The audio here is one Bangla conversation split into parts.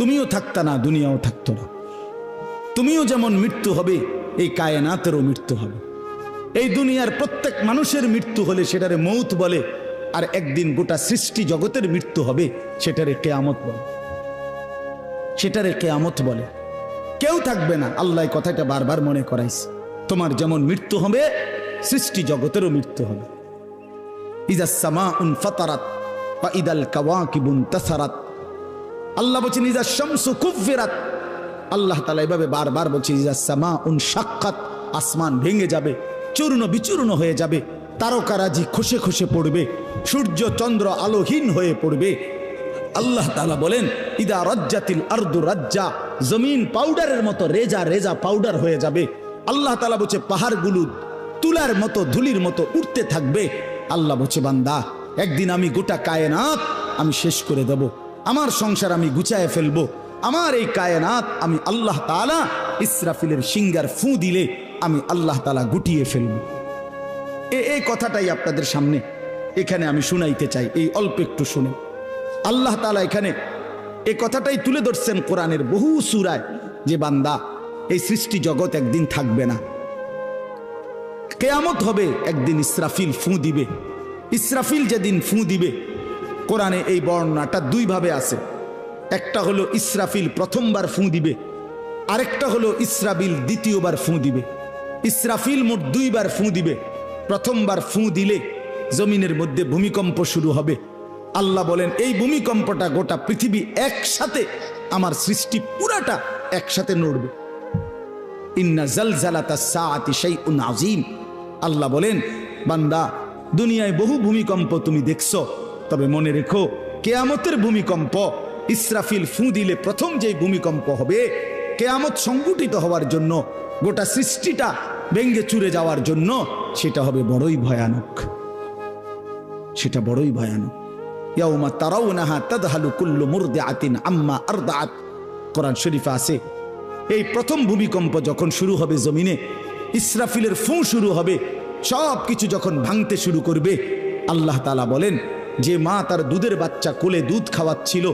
তুমিও থাকতা না, দুনিয়াও থাকতো না। তুমিও যেমন মৃত্যু হবে, এই কায়নাতেরও মৃত্যু হবে। এই দুনিয়ার প্রত্যেক মানুষের মৃত্যু হলে সেটারে মৌত বলে, আর একদিন গোটা সৃষ্টি জগতের মৃত্যু হবে, সেটারে কিয়ামত বলে। সেটারে কিয়ামত বলে। কেউ থাকবে না, আল্লাহ কথাটা বারবার মনে করাইছে। তোমার যেমন মৃত্যু হবে, সৃষ্টি জগতেরও মৃত্যু হবে। ইজাস সামাউন ফাতারাত ওয়া ইদাল কাওয়াকিবুন তাসারাত। আল্লাহ বলেন ইজাস শামসু কুফিরাত। আল্লাহ তাআলা এভাবে বারবার বলছে ইজাস সামাউন শাক্কাত, আসমান ভেঙে যাবে, চূর্ণ বিচূর্ণ হয়ে যাবে, তারকারাজি খসে খসে পড়বে, সূর্য চন্দ্র আলোহীন হয়ে পড়বে। আল্লাহ তাআলা বলেন ইদা রাজ্জাতিল আরদু রাজ্জা, জমিন পাউডারের মতো রেজা রেজা পাউডার হয়ে যাবে। আল্লাহ তাআলা বলছে পাহাড়গুলো তুলার মতো ধুলির মতো উঠতে থাকবে। আল্লাহ বলছে বান্দা, একদিন আমি গোটা কায়নাত আমি শেষ করে দেব, আমার সংসার আমি গুছায় ফেলবো, আমার এই কায়নাত আমি আল্লাহ তাআলা ইসরাফিলের সিঙ্গার ফু দিলে আমি আল্লাহ তাআলা গুটিয়ে ফেলব। এই কথাটাই আপনাদের সামনে এখানে আমি শুনাইতে চাই। এই অল্প একটু শুনে আল্লাহ তাআলা এখানে এই কথাটাই তুলে ধরছেন কোরআনের বহু সূরায়, যে বান্দা এই সৃষ্টি জগৎ একদিন থাকবে না, কিয়ামত হবে, একদিন ইসরাফিল ফু দিবে। ইসরাফিল যেদিন ফু দিবে, কোরআনে এই বর্ণনাটা দুই ভাবে আছে। একটা হলো ইসরাফিল প্রথমবার ফু দিবে, আরেকটা হলো ইসরাফিল দ্বিতীয়বার ফু দিবে। ইসরাফিল মোট দুইবার ফু দিবে। প্রথমবার ফু দিলে জমিনের মধ্যে ভূমিকম্প শুরু হবে। আল্লাহ বলেন এই ভূমিকম্পটা গোটা পৃথিবী একসাথে, আমার সৃষ্টি পুরাটা একসাথে নড়বে। ইন্না জালজালাতাস সাআতি শাইউন আযীম। আল্লাহ বলেন বান্দা, দুনিয়ায় বহু ভূমিকম্প তুমি দেখছো, তবে মনে রেখো কিয়ামতের ভূমিকম্প, ইসরাফিল ফু দিলে প্রথম যে ভূমিকম্প হবে, কিয়ামত সংঘটিত হওয়ার জন্য, গোটা সৃষ্টিটা ভেঙে চুরে যাওয়ার জন্য, সেটা হবে বড়ই ভয়ানক। সেটা বড়ই ভয়ানক। ইয়াউমা তারাউনাহা তাদহালু কুল্লু মুরদিআতিন আম্মা আরদাআত। কোরআন শরীফে আছে এই প্রথম ভূমিকম্প যখন শুরু হবে জমিনে, ইসরাফিলের ফু শুরু হবে, সব কিছু যখন ভাঙতে শুরু করবে, আল্লাহ তাআলা বলেন যে মা তার দুধের বাচ্চা কোলে দুধ খাওয়াচ্ছিল,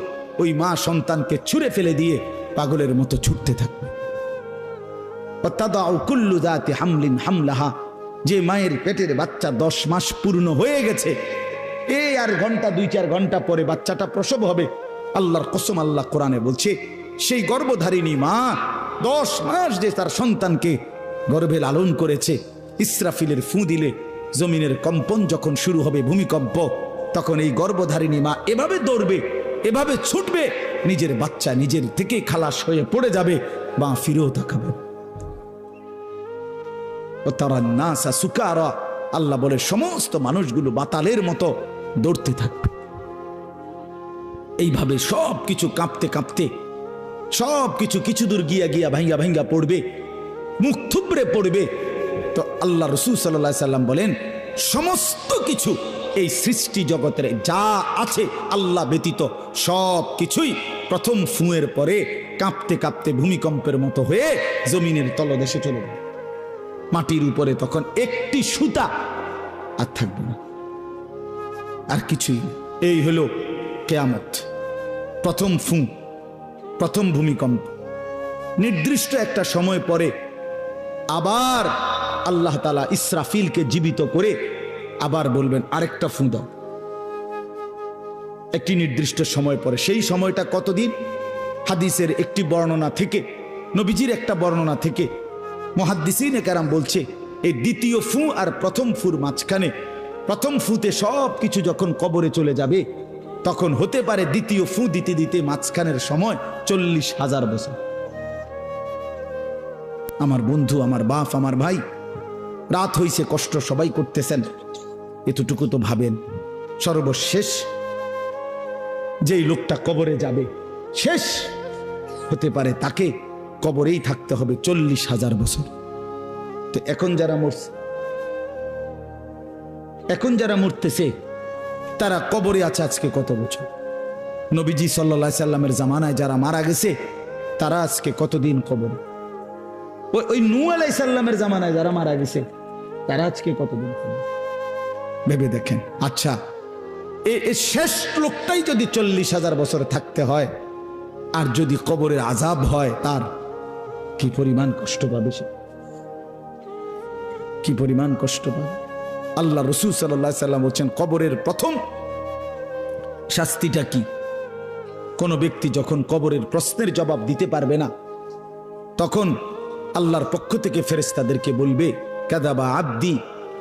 ওই মা সন্তানকে ছুঁড়ে ফেলে দিয়ে পাগলের মতো ছুটতে থাকবে। ওয়াতাদাউ কুল্লু যাতি হামলিন হামলাহা, যে মায়ের পেটের বাচ্চা 10 মাস পূর্ণ হয়ে গেছে, এই আর ঘন্টা 2-4 ঘন্টা পরে বাচ্চাটা প্রসব হবে। আল্লাহর কসম, আল্লাহ কোরআনে বলছে সেই গর্ভধারিণী মা 10 মাস যে তার সন্তানকে গর্ভে লালন করেছে, ইসরাফিলের ফু দিলে জমিনের কম্পন যখন শুরু হবে, ভূমিকম্প, তখন এই গর্ভধারিণী মা এভাবে দৌড়বে, এভাবে ছুটবে, নিজের বাচ্চা নিজের থেকে খালাস হয়ে পড়ে যাবে, বা ফিরেও তাকাবে। ও তারা নাসা সুকারা, আল্লাহ বলে সমস্ত মানুষগুলো বাতালের মতো দৌড়তে থাকবে। এইভাবে সব কিছু কাঁপতে কাঁপতে সব কিছু কিছু দূর গিয়া গিয়া ভাঙ্গা ভাঙ্গা পড়বে, মুখ থুবড়ে পড়বে। তো আল্লাহ রাসূল সাল্লাল্লাহু আলাইহি সাল্লাম বলেন সমস্ত কিছু এই সৃষ্টি জগতের যা আছে আল্লাহ ব্যতীত সব কিছুই প্রথম ফুঁয়ের পরে কাঁপতে কাঁপতে ভূমিকম্পের মতো হয়ে জমিনের তলদেশে চলে যাবে। মাটির উপরে তখন একটি সুতা আর থাকবে না, আর কিছুই না। এই হলো কিয়ামত, প্রথম ফুঁ, প্রথম ভূমিকম্প। নির্দিষ্ট একটা সময় পরে আবার আল্লাহ তাআলা ইসরাফিলকে জীবিত করে আবার বলবেন আরেকটা ফুঁ দাও, একটি নির্দিষ্ট সময় পরে। সেই সময়টা কতদিন? হাদিসের একটি বর্ণনা থেকে, নবীজির একটা বর্ণনা থেকে মুহাদ্দিসিনে কেরাম বলছে এই দ্বিতীয় ফু আর প্রথম ফুর মাঝখানে, প্রথম ফুতে সব কিছু যখন কবরে চলে যাবে, তখন হতে পারে দ্বিতীয় ফু দিতে দিতে মাঝখানের সময় 40,000 বছর। আমার বন্ধু, আমার বাপ, আমার ভাই, রাত হইছে, কষ্ট সবাই করতেছেন, এতটুকু তো ভাবেন সর্বশেষ যেই লোকটা কবরে যাবে, শেষ হতে পারে তাকে কবরেই থাকতে হবে 40,000 বছর। তো এখন যারা মরতেছে তারা কবরে আছে আজকে কত বছর? নবীজি সাল্লাল্লাহু আলাইহি সাল্লামের জামানায় যারা মারা গেছে তারা আজকে কতদিন কবরে? ওই নূহ আলাইহিস সালামের জামানায় যারা মারা গেছে তারা আজকে কতদিন কবরে? ভেবে দেখেন। আচ্ছা, এই শেষ লোকটাই যদি 40,000 বছর থাকতে হয়, আর যদি কবরের আযাব হয় তার কি পরিমাণ কষ্ট পাবে সে, কি পরিমাণ কষ্ট পাবে। আল্লাহ রাসূল সাল্লাল্লাহু আলাইহি সাল্লাম বলেন কবরের প্রথম শাস্তিটা কি? কোন ব্যক্তি যখন কবরের প্রশ্নের জবাব দিতে পারবে না, তখন আল্লাহর পক্ষ থেকে ফেরেশতাদেরকে বলবে কাযাবা আব্দি,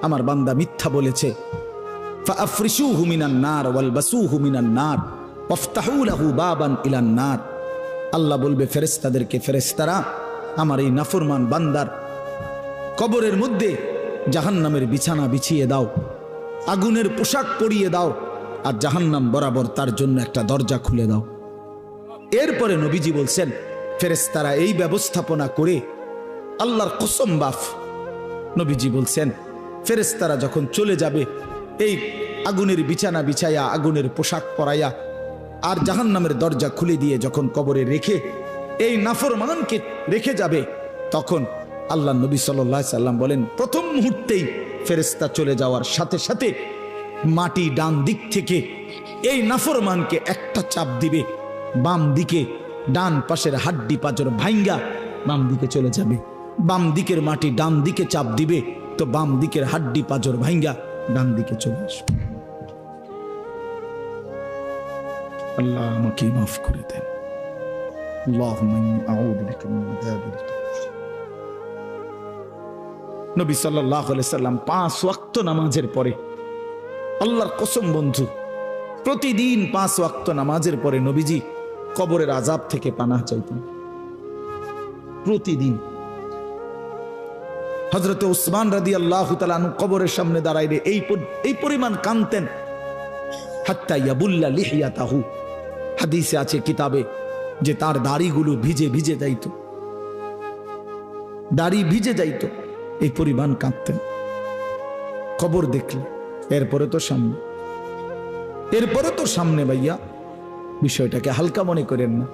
আমার বান্দা মিথ্যা বলেছে। ফাআফরিশুহু মিনান নার ওয়ালবাসুহু মিনান নার ওয়াফতাহু লাহু বাবান ইলান নার। আল্লাহ বলবে ফেরেশতাদেরকে, ফেরেশতারা আমার এই নাফরমান বান্দার কবরের মধ্যে জাহান্নামের বিছানা বিছিয়ে দাও, আগুনের পোশাক পরিয়ে দাও, আর জাহান্নাম বরাবর তার জন্য একটা দরজা খুলে দাও। এরপরে নবীজি বলছেন ফেরেশতারা এই ব্যবস্থাপনা করে আল্লাহর কসম বাফ, নবীজি বলছেন ফেরেশতারা যখন চলে যাবে এই আগুনের বিছানা বিছাইয়া, আগুনের পোশাক পরাইয়া, আর জাহান্নামের দরজা খুলে দিয়ে যখন কবরে রেখে এই নাফরমানকে রেখে যাবে, তখন আল্লাহ নবী সাল্লাল্লাহু আলাইহি সাল্লাম বলেন প্রথম মুহূর্তেই ফেরেশতা চলে যাওয়ার সাথে সাথে মাটি ডান দিক থেকে এই নাফরমানকে একটা চাপ দিবে, বাম দিকে ডান পাশের হাড্ডি পাঁজর ভাঙ্গা বাম দিকে চলে যাবে। বাম দিকের মাটি ডান দিকে চাপ দিবে, তো বাম দিকের হাড্ডি পাঁজর ভাঙ্গা ডান দিকে চলে আসবে। আল্লাহ আমাকে মাফ করে দেন। আল্লাহুম্মা ইন্নী আউযু বিকা মিন আযাবিল কবর। নবী সাল্লাল্লাহু আলাইহি সাল্লাম 5 ওয়াক্ত নামাজের পরে, আল্লাহর কসম বন্ধু, প্রতিদিন 5 ওয়াক্ত নামাজের পরে নবীজি কবরের আযাব থেকে পানাহ চাইতেন প্রতিদিন। হযরত উসমান রাদিয়াল্লাহু তাআলা আনহু কবরের সামনে দাঁড়াইলে এই পরিমাণ কাঁদতেন, হাত্তা ইয়াবুল্লা লিহিয়াতাহু, হাদিসে আছে কিতাবে যে তার দাড়িগুলো ভিজে ভিজে যাইত, দাড়ি ভিজে যাইত, এই পরিমাণ কাঁদতেন কবর দেখলে। এরপরে তো সামনে ভাইয়া, বিষয়টাকে হালকা মনে করেন না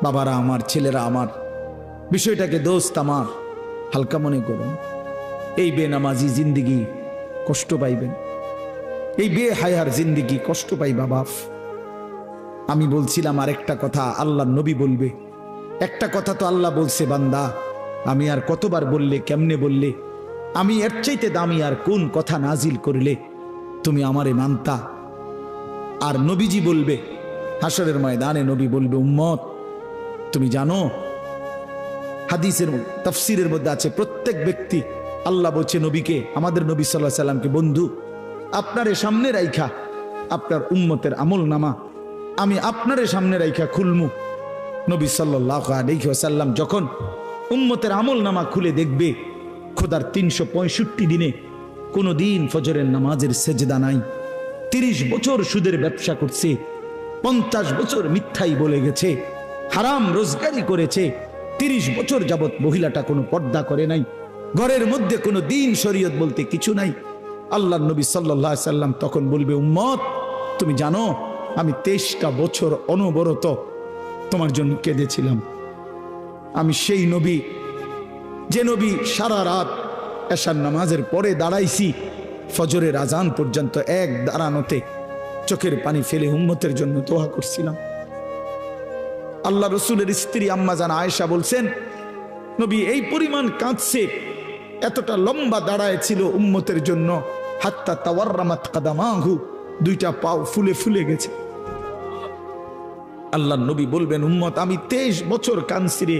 বাবারা আমার, ছেলেরা আমার, বিষয়টাকে দোস্ত আমার হালকা মনে করুন। এই বেনামাজি জিন্দিগি কষ্ট পাইবেন, এই বেহায়ার জিন্দিগি কষ্ট পাইবা বাপ। আমি বলছিলাম আরেকটা কথা আল্লাহ নবী বলবে, একটা কথা তো আল্লাহ বলছে বান্দা, আমি আর কতবার বললে, কেমনে বললে, আমি এর চাইতে দামি আর কোন কথা নাজিল করলে তুমি আমারে মানতা। আর নবীজি বলবে হাসরের ময়দানে, নবী বলবে উম্মত তুমি জানো, হাদিসের তাফসীরের মধ্যে আছে প্রত্যেক ব্যক্তি, আল্লাহ বলছে নবীকে, আমাদের নবী সাল্লাল্লাহু আলাইহি সাল্লামকে, বন্ধু আপনারে সামনে রাইখা আপনার উম্মতের আমল নামা আমি আপনারে সামনে রাইখা খুলমু। নবী সাল্লাল্লাহু আলাইহি ওয়াসাল্লাম যখন উম্মতের আমল নামা খুলে দেখবে, খোদার 365 দিনে কোনো দিন ফজরের নামাজের সেজদা নাই, 30 বছর সুদের ব্যবসা করছে, 50 বছর মিথ্যাই বলে গেছে, হারাম রোজগারি করেছে, 30 বছর যাবত মহিলাটা কোনো পর্দা করে নাই, ঘরের মধ্যে কোনো দিন শরীয়ত বলতে কিছু নাই। আল্লাহর নবী সাল্লাল্লাহু আলাইহি সাল্লাম তখন বলবে উম্মত তুমি জানো আমি 23টা বছর অনবরত তোমার জন্য কেঁদেছিলাম। আমি সেই নবী, যে নবী সারা রাত এশার নামাজের পরে দাঁড়াইছি ফজরের আজান পর্যন্ত এক দাঁড়ানোতে চোখের পানি ফেলে উম্মতের জন্য দোয়া করছিলাম। আল্লাহ রসুলের স্ত্রী আম্মা জান আয়েশা বলছেন নবী এই পরিমাণ কাঁদছে, এতটা লম্বা দাঁড়ায় ছিল উম্মতের জন্য, হাত্তা তাওয়াররামাত কাদামাহু, 2টা পাও ফুলে ফুলে গেছে। আল্লাহ নবী বলবেন উম্মত আমি 23 বছর কাঁদছি রে,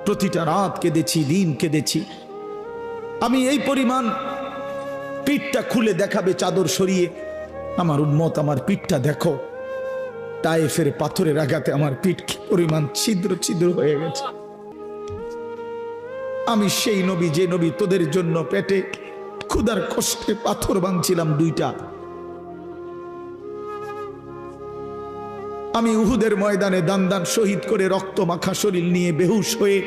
প্রতিটা রাত কেঁদেছি, দিন কেঁদেছি। আমি এই পরিমাণ, পিঠটা খুলে দেখাবে চাদর সরিয়ে, আমার উম্মত আমার পিঠটা দেখো, তায়েফের পাথরের আঘাতে আমার পিঠ কি পরিমাণ ছিদ্র ছিদ্র হয়ে গেছে। আমি সেই নবী, যে নবী তোদের জন্য পেটে ক্ষুধার কষ্টে পাথর ভাঙছিলাম 2টা। আমি উহুদের ময়দানে দান দান শহীদ করে রক্ত মাখা শরীর নিয়ে বেহুশ হয়ে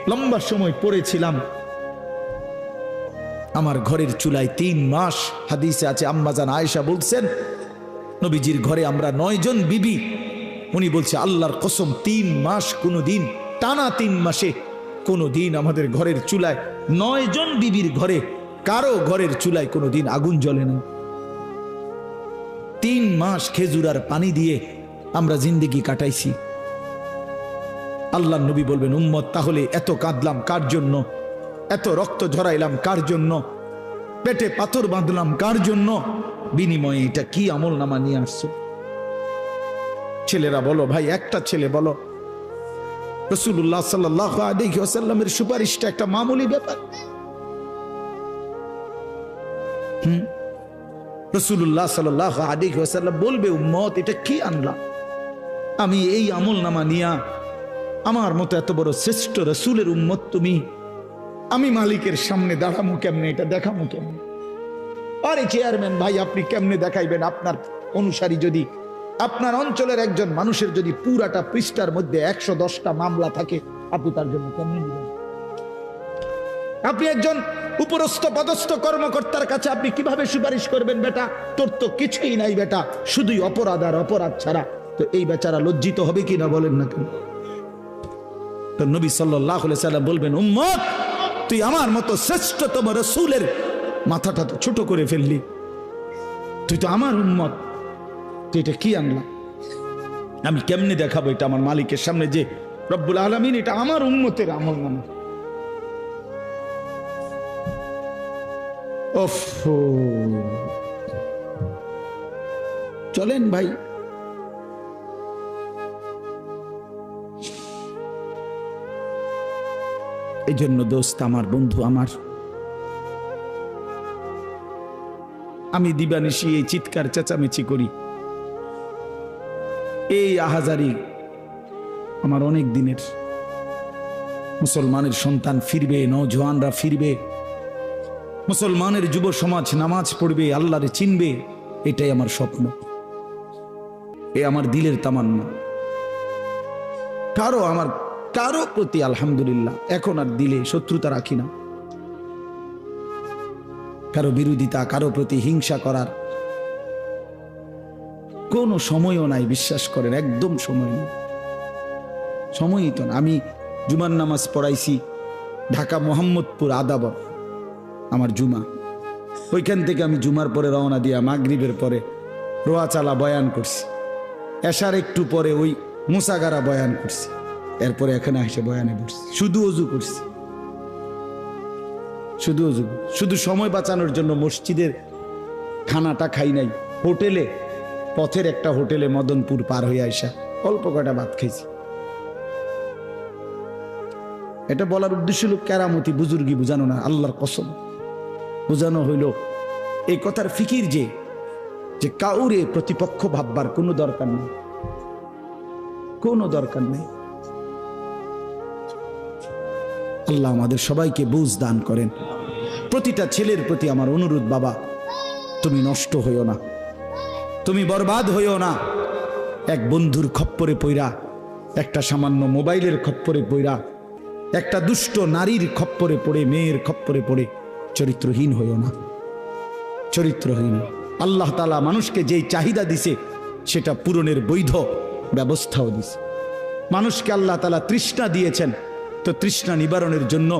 লম্বা সময় পড়েছিলাম। আমার ঘরের চুলায় 3 মাস, হাদিসে আছে আম্মা জান আয়েশা বলছেন নবীজির ঘরে আমরা 9 জন বিবি, উনি বলছে আল্লাহর কসম 3 মাস কোনদিন টানা 3 মাসে কোনদিন আমাদের ঘরের চুলায় 9 জন বিবির ঘরে কারো ঘরের চুলায় কোনদিন আগুন জ্বলে না। 3 মাস খেজুর আর পানি দিয়ে আমরা জিন্দেগি কাটাইছি। আল্লাহর নবী বলবেন, উম্মত তাহলে এত কাঁদলাম কার জন্য, এত রক্ত ঝরাইলাম কার জন্য, পেটে পাথর বাঁধলাম কার জন্য, বিনিময়ে এটা কি আমল নামা নিয়ে আসছো? ছেলেরা বলো ভাই, একটা ছেলে বলো, রাসূলুল্লাহ সাল্লাল্লাহু আলাইহি ওয়াসাল্লামের সুপারিশটা একটা মামুলি ব্যাপার। রাসূলুল্লাহ সাল্লাল্লাহু আলাইহি ওয়াসাল্লাম বলবে, উম্মত এটা কি আনলাম আমি এই আমল নামা নিয়া? আমার মতো এত বড় শ্রেষ্ঠ রাসূলের উম্মত তুমি, আমি মালিকের সামনে দাঁড়ামু কেমনে, এটা দেখামু কেমনে? আরে চেয়ারম্যান ভাই, আপনি কেমনে দেখাইবেন? আপনার অনুসারী যদি, আপনার অঞ্চলের একজন মানুষের যদি পুরাটা পৃষ্ঠার মধ্যে 110টা মামলা থাকে, আপনি তার জন্য কেমনে নেবেন? আপনি একজন উপরস্থ পদস্থ কর্মকর্তার কাছে আপনি কিভাবে সুপারিশ করবেন? বেটা তোর তো কিছুই নাই বেটা, শুধুই অপরাধ আর অপরাধ ছাড়া। তো এই বেচারা লজ্জিত হবে কিনা বলেন না কেন? তো নবী সাল্লাল্লাহু আলাইহি সাল্লাম বলবেন, উম্মত তুই আমার মতো শ্রেষ্ঠতম রাসূলের মাথাটা তো ছোট করে ফেললি, তুই তো আমার উম্মত, তুই এটা কি আনলা? আমি কেমনে দেখাবো এটা আমার মালিকের সামনে যে রব্বুল আলামিন এটা আমার উম্মতের আমল নামা? ওফ, চলেন ভাই, এই জন্য দোস্ত আমার, বন্ধু আমার, আমি দিবানিশি এই চিৎকার চেঁচামেচি করি, এই আহাজারি আমার অনেক দিনের। মুসলমানের সন্তান ফিরবে, নওজওয়ানরা ফিরবে, মুসলমানের যুব সমাজ নামাজ পড়বে, আল্লাহরে চিনবে, এটাই আমার স্বপ্ন, এ আমার দিলের তামান্না। কারো প্রতি আলহামদুলিল্লাহ এখন আর দিলে শত্রুতা রাখি না, কারো বিরোধিতা, কারো প্রতি হিংসা করার কোনো সময়ও নাই, বিশ্বাস করেন, একদম সময় নেই, সময়ই তো না। আমি জুমার নামাজ পড়াইছি ঢাকা মোহাম্মদপুর আদাবর, আমার জুমা, ওইখান থেকে আমি জুমার পরে রওনা দিয়া মাগরিবের পরে রোয়াচালা বয়ান করছি, এশার একটু পরে ওই মুসাগারা বয়ান করছি, এরপরে এখানে এসে বয়ানে বসছি, শুধু অজু করছি, শুধু অজু, শুধু সময় বাঁচানোর জন্য মসজিদের খানাটা খাই নাই, হোটেলে, পথের একটা হোটেলে মদনপুর পার হয়ে আসা অল্প কয়টা ভাত খাইছি। এটা বলার উদ্দেশ্য হলো কেরামতি বুজুর্গি বুঝানো না, আল্লাহর কসম বুঝানো হইল এই কথার ফিকির যে কাউরে প্রতিপক্ষ ভাববার কোনো দরকার নেই, কোনো দরকার নেই। আল্লাহ আমাদের সবাইকে বুঝ দান করেন। প্রতিটা ছেলের প্রতি আমার অনুরোধ, বাবা তুমি নষ্ট হইও না, তুমি বরবাদ হইও না। এক বন্ধুর খপ্পরে পইরা, একটা সামান্য মোবাইলের খপ্পরে পইরা, একটা দুষ্ট নারীর খপ্পরে পড়ে, মেয়ের খপ্পরে পড়ে চরিত্রহীন হইও না, চরিত্রহীন। আল্লাহ তাআলা মানুষকে যেই চাহিদা দিছে সেটা পূরণের বৈধ ব্যবস্থাও দিছে। মানুষকে আল্লাহ তাআলা তৃষ্ণা দিয়েছেন, তো তৃষ্ণা নিবারণের জন্য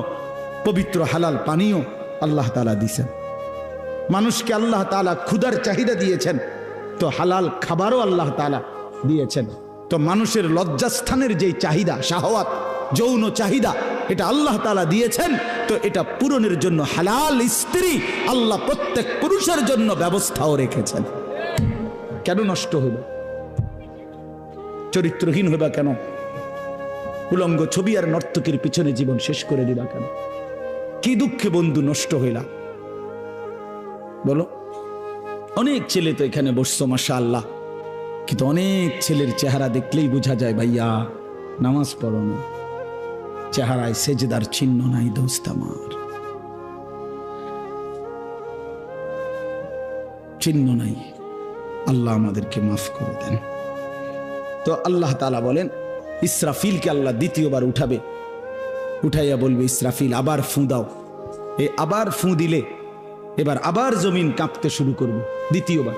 পবিত্র হালাল পানীয় আল্লাহ তাআলা দিয়েছেন। মানুষকে আল্লাহ তাআলা ক্ষুধার চাহিদা দিয়েছেন, তো হালাল খাবারও আল্লাহ তাআলা দিয়েছেন। তো মানুষের লজ্জাস্থানের যেই চাহিদা, শাহওয়াত, যৌন চাহিদা, এটা আল্লাহ তাআলা দিয়েছেন, তো এটা পূরণের জন্য হালাল স্ত্রী আল্লাহ প্রত্যেক পুরুষের জন্য ব্যবস্থাও রেখেছেন। কেন নষ্ট হইব? চরিত্রহীন হইবা কেন? উলঙ্গ ছবি আর নর্তকীর পিছনে জীবন শেষ করে দিবা কেন? কি দুঃখে বন্ধু নষ্ট হইলা বলো? অনেক ছেলে তো এখানে বসছো মাশাআল্লাহ, কিন্তু অনেক ছেলের চেহারা দেখলেই বোঝা যায় ভাইয়া নামাজ পড়ো না, চেহারায় সেজদার চিহ্ন নাই দোস্ত আমার, চিহ্ন নাই। আল্লাহ আমাদেরকে মাফ করে দেন। তো আল্লাহ তাআলা বলেন ইসরাফিলকে আল্লাহ দ্বিতীয়বার উঠাবে, উঠাইয়া বলবে ইসরাফিল আবার ফু দাও। এই আবার ফু দিলে এবার আবার জমিন কাঁপতে শুরু করবে দ্বিতীয়বার।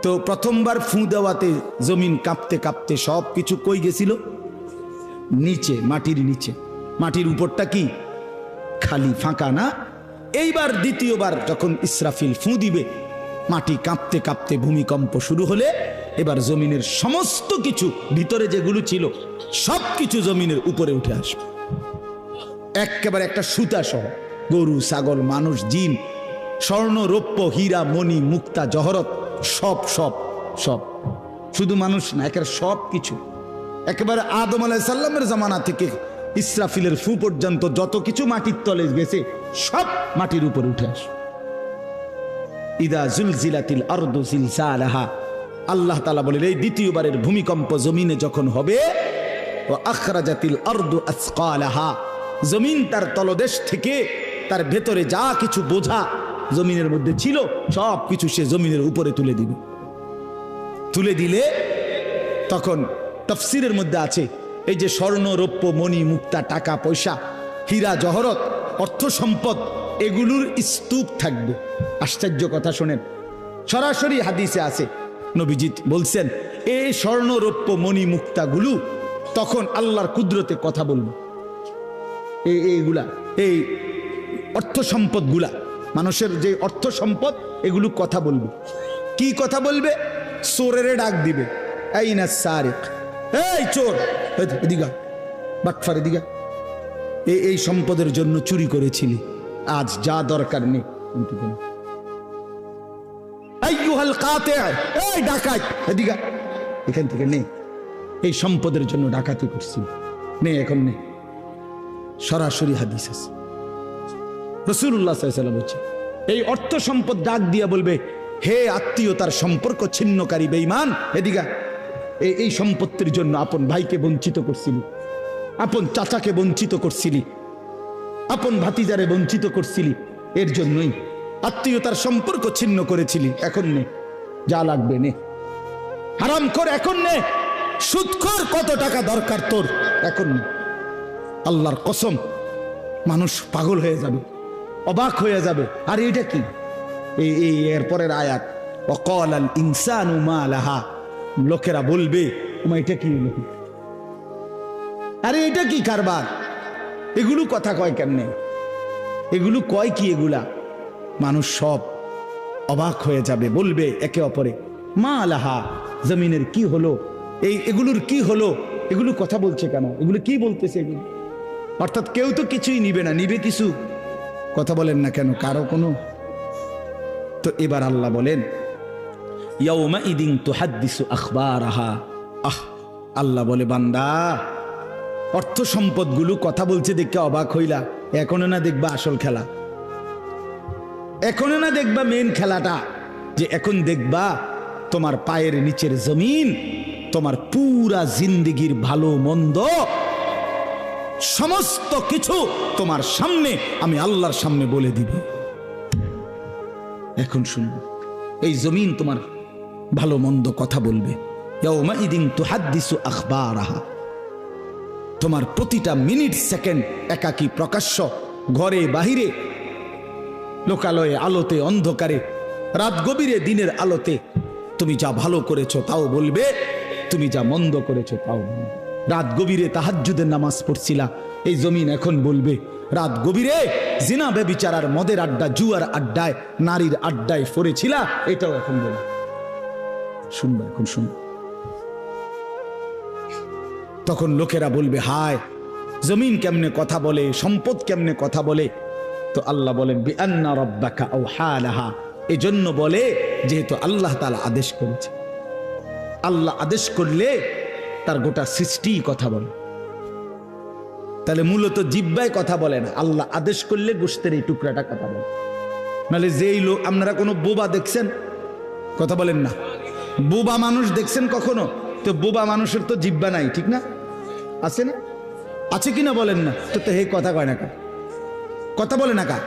তো প্রথমবার ফু দেওয়াতে জমিন কাঁপতে কাঁপতে সব কিছু কই গেছিল? নিচে, মাটির নিচে। মাটির উপরটা কি? খালি, ফাঁকা না? এইবার দ্বিতীয়বার যখন ইসরাফিল ফু দিবে, মাটি কাঁপতে কাঁপতে ভূমিকম্প শুরু হলে এবার জমিনের সমস্ত কিছু ভিতরে যেগুলো ছিল সব কিছু জমিনের উপরে উঠে আসবে একেবারে একটা সুতা সহ। গরু, ছাগল, মানুষ, জিন, স্বর্ণ, রৌপ্য, হীরা, মণি, মুক্তা, জহরত, সব সব সব, শুধু মানুষ না, একেবারে সব কিছু, একেবারে আদম আলাইহিস সালামের জামানা থেকে ইসরাফিলের ফু পর্যন্ত যত কিছু মাটির তলে গেছে সব মাটির উপরে উঠে আসবে। ইদা জুলজিলাতিল আরদু জিলজালাহা, আল্লাহ তাআলা বলেন এই দ্বিতীয়বারের ভূমিকম্প জমিনে যখন হবে, ওয়া আখরাজাতিল আরদু আসকালাহা, জমিন তার তলদেশ থেকে তার ভেতরে যা কিছু বোঝা জমিনের মধ্যে ছিল সব কিছু সে জমিনের উপরে তুলে দিবে। তুলে দিলে তখন তাফসীরের মধ্যে আছে এই যে স্বর্ণ, রৌপ্য, মণি, মুক্তা, টাকা পয়সা, হীরা, জহরত, অর্থ সম্পদ, এগুলোর স্তূপ থাকবে। আশ্চর্য কথা শোনেন, সরাসরি হাদিসে আছে, নবীজি বলছেন এই স্বর্ণ, রৌপ্য, মণি, মুক্তাগুলো তখন আল্লাহর কুদরতে কথা বলবে। এইগুলা, এই অর্থ সম্পদগুলা, মানুষের যে অর্থ সম্পদ, এগুলো কথা বলবে। কি কথা বলবে? চোরের ডাক দিবে, আইনা সারিক, এই চোর, এদিকে বাটফার, এদিকে, এই সম্পদের জন্য চুরি করেছিলি, আজ যা দরকার নেই। আইয়ুহাল কাতি, এই ডাকাত, এদিকে, এখান থেকে নে, এই সম্পদের জন্য ডাকাতি করছি, নে এখন নে। সরাসরি হাদিস আছে, রাসূলুল্লাহ সাল্লাল্লাহু আলাইহি ওয়াসাল্লাম বলছে এই অর্থ সম্পদ ডাক দিয়া বলবে, হে আত্মীয়তার সম্পর্ক ছিন্নকারী বেঈমান, এদিকে, এই সম্পত্তির জন্য আপন ভাইকে বঞ্চিত করছিলি, আপন চাচাকে বঞ্চিত করছিলি, আপন ভাতিজারে বঞ্চিত করছিলি, এর জন্যই আত্মীয়তার সম্পর্ক ছিন্ন করেছিলি, এখন নে, যা লাগবে নে, হারাম কর এখন নে, সুদখোর কত টাকা দরকার তোর এখন নে। আল্লাহর কসম, মানুষ পাগল হয়ে যাবে, অবাক হয়ে যাবে। আর এটা কি? এই এরপরের আয়াত, ওয়াকালাল ইনসানু মা লাহা, লোকেরা বলবে এটা কি হলো, আরে এটা কি কারবার, এগুলো কথা কয় কেমনে, এগুলো কয় কি, এগুলা মানুষ সব অবাক হয়ে যাবে, বলবে একে অপরে মা লাহা, জমিনের কি হলো, এগুলোর কি হলো, এগুলো কথা বলছে কেন, এগুলো কি বলতেছে এগুলো? অর্থাৎ কেউ তো কিছুই নিবে না, নিবে কিছু, কথা বলেন না কেন কারো কোনো। তো এবার আল্লাহ বলেন ইয়াউমা ইদিন তুহাদ্দিসু আখবারাহা, আল্লাহ বলে বান্দা অর্থ সম্পদগুলো কথা বলছে দেখে অবাক হইলা, এখনো না দেখবা আসল খেলা, এখনো না দেখবা মেন খেলাটা, যে এখন দেখবা তোমার পায়ের নিচের জমিন, তোমার পুরা জিন্দেগির ভালো মন্দ সমস্ত কিছু তোমার সামনে আমি আল্লাহর সামনে বলে দিব। এখন শুনবে, এই জমিন তোমার ভালো মন্দ কথা বলবে। ইয়াউমা ইদিন তুহাদ্দিসু আখবারাহা, তোমার প্রতিটা মিনিট সেকেন্ড একাকী প্রকাশ্য, ঘরে বাহিরে, লোকালয়ে, আলোতে, অন্ধকারে, রাত গভীরে, দিনের আলোতে, তুমি যা ভালো করেছো তাও বলবে, তুমি যা মন্দ করেছো তাও বলবে। রাত গভীরে তাহাজ্জুদের নামাজ পড়ছিলা, এই জমিন এখন বলবে রাত গভীরে জিনা ব্যভিচার আর মদের আড্ডা, জুয়ার আড্ডায়, নারীর আড্ডায় পড়েছিলা, এটাও এখন বলবে। শুনবে, এখন শুনবে। তখন লোকেরা বলবে হায়, জমিন কেমনে কথা বলে, সম্পদ কেমনে কথা বলে। তো আল্লাহ বলেন বিআন্না রাব্বাকা আওহা লাহা, এজন্য বলে যেহেতু আল্লাহ তাআলা আদেশ করেছে। আল্লাহ আদেশ করলে তার গোটা সৃষ্টি কথা বলে, তাহলে মূলত জিহ্বায় কথা বলে না, আল্লাহ আদেশ করলে গোশতের এই টুকরাটা কথা বলে। নাহলে যেই লোক, আপনারা কোনো বোবা দেখছেন, কথা বলেন না, বোবা মানুষ দেখছেন কখনো? তো বোবা মানুষের তো জিহ্বা নাই, ঠিক না? আছে না? আছে কিনা বলেন না? তো হে কথা কয় না কা, কথা বলে না কা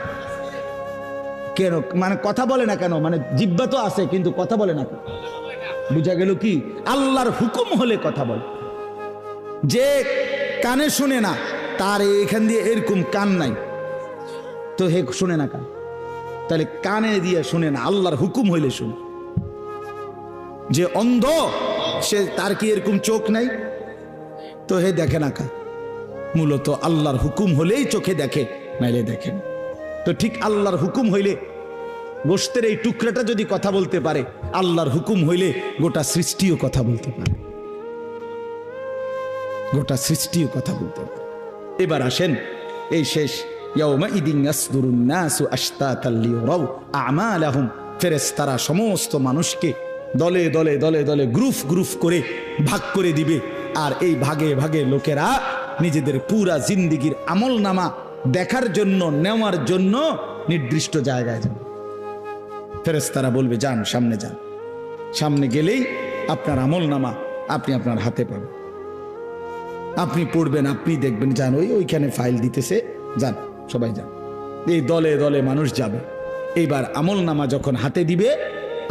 কেন? মানে কথা বলে না কেন, মানে জিহ্বা তো আছে কিন্তু কথা বলে না। বুঝা গেল কি? আল্লাহর হুকুম হলে কথা বলে। যে কানে শুনে না, তার এখান দিয়ে এরকম কান নাই, তো হে শুনে না কান, তাহলে কানে দিয়ে শুনে না, আল্লাহর হুকুম হইলে শুনে। যে অন্ধ, সে তার কি এরকম চোখ নাই, তো হে দেখে না কা। মূলত আল্লাহর হুকুম হলেই চোখে দেখে, নাইলে দেখেন। তো ঠিক আল্লাহর হুকুম হইলে গোশতের এই টুকরাটা যদি কথা বলতে পারে, আল্লাহর হুকুম হইলে গোটা সৃষ্টিও কথা বলতে পারে, গোটা সৃষ্টিও কথা বলতে পারে। এবার আসেন এই শেষ, ইয়াউমাইদিন ইয়াসদুরুন নাসু আশতাতাল লিয়ারাউ আমালাহুম, ফেরেশতারা সমস্ত মানুষকে দলে দলে দলে দলে গ্রুপ গ্রুপ করে ভাগ করে দিবে। আর এই ভাগে ভাগে লোকেরা নিজেদের পুরা জিন্দেগির আমলনামা দেখার জন্য, নেওয়ার জন্য নির্দিষ্ট জায়গায় যাবে। ফেরেশতারা বলবে যান, সামনে যান। সামনে গেলেই আপনার আমলনামা আপনি আপনার হাতে পাবেন, আপনি পড়বেন, আপনি দেখবেন, যান ওইখানে ফাইল দিতেছে, যান সবাই যান। এই দলে দলে মানুষ যাবে। এইবার আমলনামা যখন হাতে দিবে,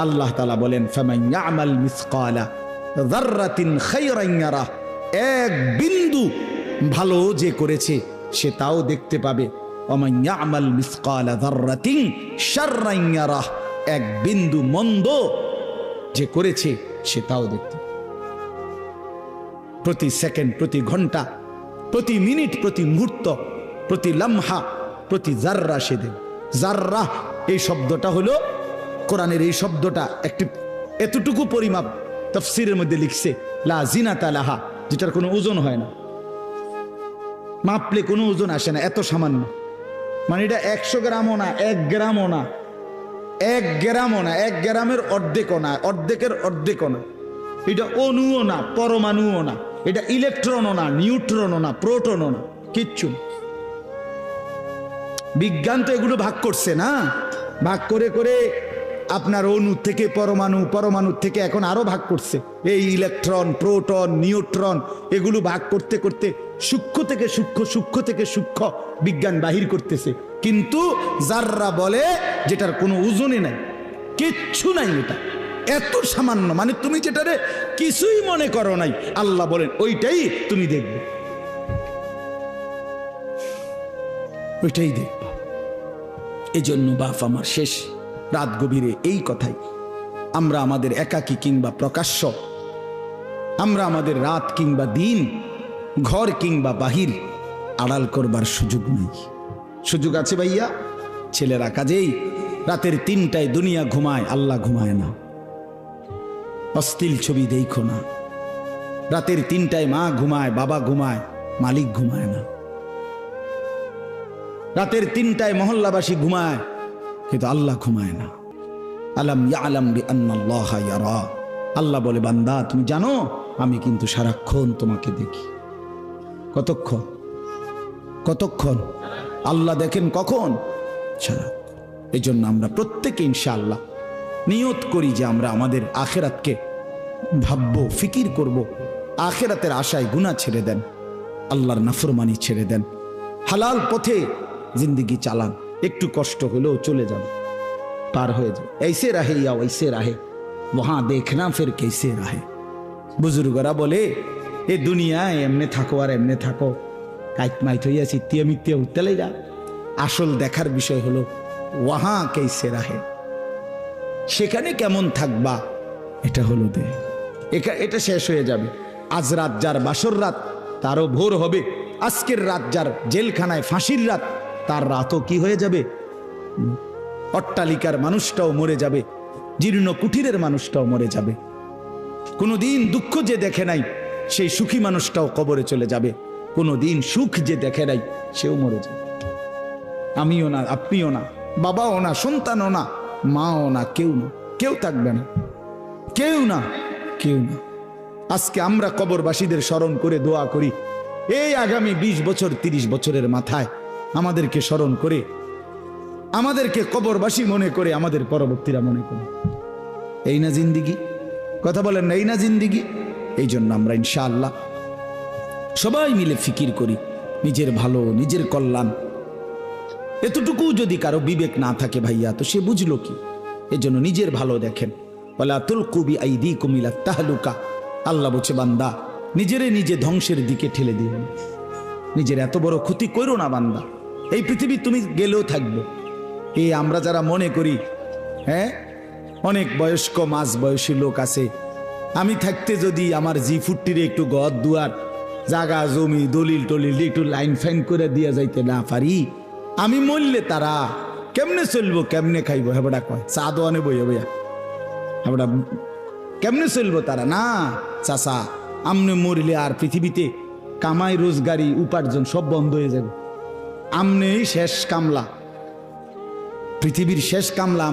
আল্লাহ তাআলা বলেন ফামান ইয়ামাল মিসকালা যাররাতিন খায়রান ইয়ারা, এক বিন্দু ভালো যে করেছে সে তাও দেখতে পাবে। ওমান ইয়ামাল মিসকালা যাররাতিন শাররান ইয়ারা, এক বিন্দু মন্দ যে করেছে সে তাও দেখতে পাবে। প্রতি সেকেন্ড, প্রতি ঘন্টা, প্রতি মিনিট, প্রতি মুহূর্ত, প্রতি লম্হা, প্রতি জাররা সে দেবে। জাররা এই শব্দটা হলো কোরআনের, এই শব্দটা একটি এতটুকু পরিমাপ তাফসীরের মধ্যে লিখছে লা জিনাতা লাহা, যেটার কোনো ওজন হয় না, মাপলে কোনো ওজন আসে না, এত সামান্য। মানে এটা 100 গ্রামও না, 1 গ্রামও না, 1 গ্রামও না, 1 গ্রামের অর্ধেকও না, অর্ধেকের অর্ধেকও না। এটা অণুও না, পরমাণুও না, এটা ইলেকট্রনও না, নিউট্রনও না, প্রোটনও না, কিচ্ছু না। বিজ্ঞান তো এগুলো ভাগ করছে না, ভাগ করে করে আপনার অণু থেকে পরমাণু, পরমাণুর থেকে এখন আরো ভাগ করছে। এই ইলেকট্রন, প্রোটন, নিউট্রন এগুলো ভাগ করতে করতে সূক্ষ্ম থেকে সূক্ষ্ম, সূক্ষ্ম থেকে সূক্ষ্ম বিজ্ঞান বাহির করতেছে। কিন্তু জাররা বলে যেটার কোনো ওজনই নাই, কিচ্ছু নাই, এটা এত সামান্য, মানে তুমি যেটারে কিছুই মনে করো নাই, আল্লাহ বলেন ওইটাই তুমি দেখবে, ওইটাই দেখবে। এই জন্য বাপ আমার শেষ রাত গভীরে এই কথাই, আমরা আমাদের একাকী কিংবা প্রকাশ্য, আমরা আমাদের রাত কিংবা দিন, ঘর কিংবা বাহির আড়াল করবার সুযোগ নেই। সুযোগ আছে ভাইয়া? ছেলেরা কাজেই রাতের 3টায় দুনিয়া ঘুমায়, আল্লাহ ঘুমায় না। অশ্লীল ছবি দেখো না। রাতের 3টায় মা ঘুমায়, বাবা ঘুমায়, মালিক ঘুমায় না। রাতের 3টায় মহল্লাবাসী ঘুমায়, কিন্তু আল্লাহ ঘুমায় না। আলাম ইয়ালাম বিআন্নাল্লাহা ইয়ারা, আল্লাহ বলে বান্দা তুমি জানো আমি কিন্তু সারাক্ষণ তোমাকে দেখি। কতক্ষণ? কতক্ষণ? আল্লাহ দেখেন কখন? সারাক্ষণ। এই জন্য আমরা প্রত্যেকে ইনশাআল্লাহ নিয়ত করি যে আমরা আমাদের আখিরাতকে ভাববো, ফিকির করব। আখিরাতের আশায় গুনাহ ছেড়ে দেন, আল্লাহর নাফরমানি ছেড়ে দেন, হালাল পথে জিন্দেগি চালান। একটু কষ্ট হলেও চলে যাবে, পার হয়ে যাবে। ऐसे रहे या वैसे रहे वहां देखना फिर कैसे रहे। বুজুর্গরা বলে এ দুনিয়ায় এমনে থাকো আর এমনে থাকো, কাইট মাইট হইয়া চিত্তিয়া মিত্তিয়া উঠতে লাগা। আসল দেখার বিষয় হলো ওয়াহা কেসে রাহে, সেখানে কেমন থাকবা, এটা হলো দে। এটা শেষ হয়ে যাবে। আজ রাত যার বাসর রাত, তারও ভোর হবে। আজকের রাত যার জেলখানায় ফাঁসির রাত, তার রাতও কি হয়ে যাবে? অট্টালিকার মানুষটাও মরে যাবে, জীর্ণ কুঠিরের মানুষটাও মরে যাবে। কোনোদিন দুঃখ যে দেখে নাই সেই সুখী মানুষটাও কবরে চলে যাবে। কোনোদিন সুখ যে দেখে নাই সেও মরে যাবে। আমিও না, আপনিও না, বাবাও না, সন্তানও না, মাও না, কেউ না, কেউ থাকবে না, কেউ না, কেউ না। আজকে আমরা কবরবাসীদের স্মরণ করে দোয়া করি, এই আগামী 20 বছর 30 বছরের মাথায় আমাদেরকে স্মরণ করে, আমাদেরকে কবরবাসী মনে করে, আমাদের পরবর্তীরা মনে করে। এই না জিন্দিগি? কথা বলেন না, এই না জিন্দিগি? এই জন্য আমরা ইনশাআল্লাহ সবাই মিলে ফিকির করি নিজের ভালো, নিজের কল্যাণ। এতটুকু যদি কারো বিবেক না থাকে ভাইয়া, তো সে বুঝলো কি? এজন্য নিজের ভালো দেখেন। ওয়ালা তুলকু বিআইদিকুম ইলা তাহলুকা, আল্লাহ বলছে বান্দা নিজেরে নিজে ধ্বংসের দিকে ঠেলে দিও না, নিজের এত বড় ক্ষতি করো না বান্দা। এই পৃথিবী তুমি গেলেও থাকবে। এই আমরা যারা মনে করি, হ্যাঁ অনেক বয়স্ক মাঝ বয়সী লোক আছে, আমি থাকতে যদি আমার জি40 একটু ঘর দুয়ার জাগা জমি দলিল টলিল একটু লাইন ফাইন করে দিয়ে যাইতে না পারি, আমি মরলে তারা কেমনে চলবো কেমনে খাইবো হেবড়া কয় চা দোয়ানে বইয়া বইয়া হেবড়া কেমনে চলবো তারা না চাচা আমনে মরিলে আর পৃথিবীতে কামাই রোজগারি উপার্জন সব বন্ধ হয়ে যাবে আমনেই শেষ কামলা পৃথিবীর শেষ কামলা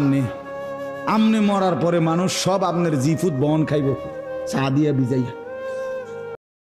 আমনে মরার পরে মানুষ সব আপনার জিফুত বহন খাইব চা দিয়া বিজাইয়া